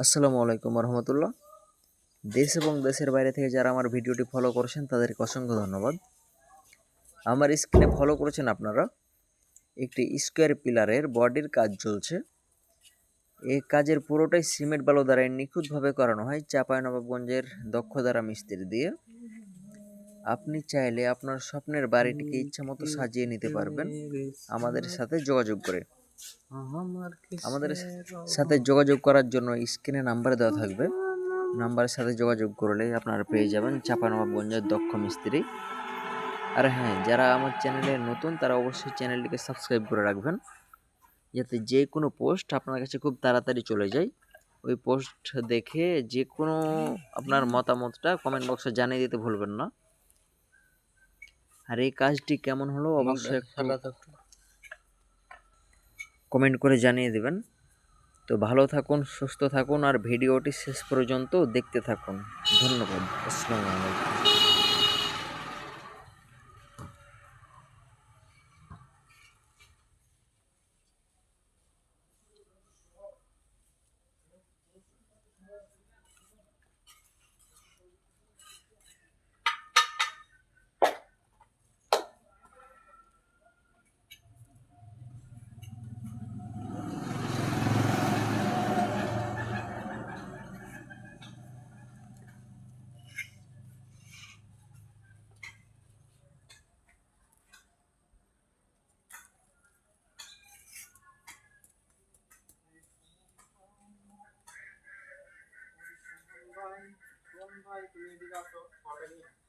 আসসালামু আলাইকুম রহমতুল্লাহ। দেশ এবং দেশের বাইরে থেকে যারা আমার ভিডিওটি ফলো করেছেন তাদেরকে অসংখ্য ধন্যবাদ। আমার স্ক্রিনে ফলো করেছেন আপনারা একটি স্কোয়ার পিলারের বডির কাজ চলছে। এই কাজের পুরোটাই সিমেন্ট বালু দ্বারা নিখুঁতভাবে করানো হয় চাঁপাইনবাবগঞ্জের দক্ষধারা মিস্ত্রি দিয়ে। আপনি চাইলে আপনার স্বপ্নের বাড়িটিকে ইচ্ছামতো সাজিয়ে নিতে পারবেন আমাদের সাথে যোগাযোগ করে। আমাদের সাথে যোগাযোগ করার জন্য স্ক্রিনে নাম্বার দেওয়া থাকবে, নাম্বারের সাথে যোগাযোগ করলে আপনারা পেয়ে যাবেন চাঁপাইনবাবগঞ্জের দক্ষ মিস্ত্রি। আর হ্যাঁ, যারা আমার চ্যানেলে নতুন তারা অবশ্যই চ্যানেলটিকে সাবস্ক্রাইব করে রাখবেন, যাতে যে কোনো পোস্ট আপনার কাছে খুব তাড়াতাড়ি চলে যায়। ওই পোস্ট দেখে যে কোনো আপনার মতামতটা কমেন্ট বক্সে জানিয়ে দিতে ভুলবেন না। আর এই কাজটি কেমন হলো অবশ্যই একটু কমেন্ট করে জানিয়ে দেবেন। তো ভালো থাকুন, সুস্থ থাকুন আর ভিডিওটি শেষ পর্যন্ত দেখতে থাকুন। ধন্যবাদ। আসসালামু আলাইকুম। ভাই, তুমি এদিকে আসো, ফটো নিয়ে।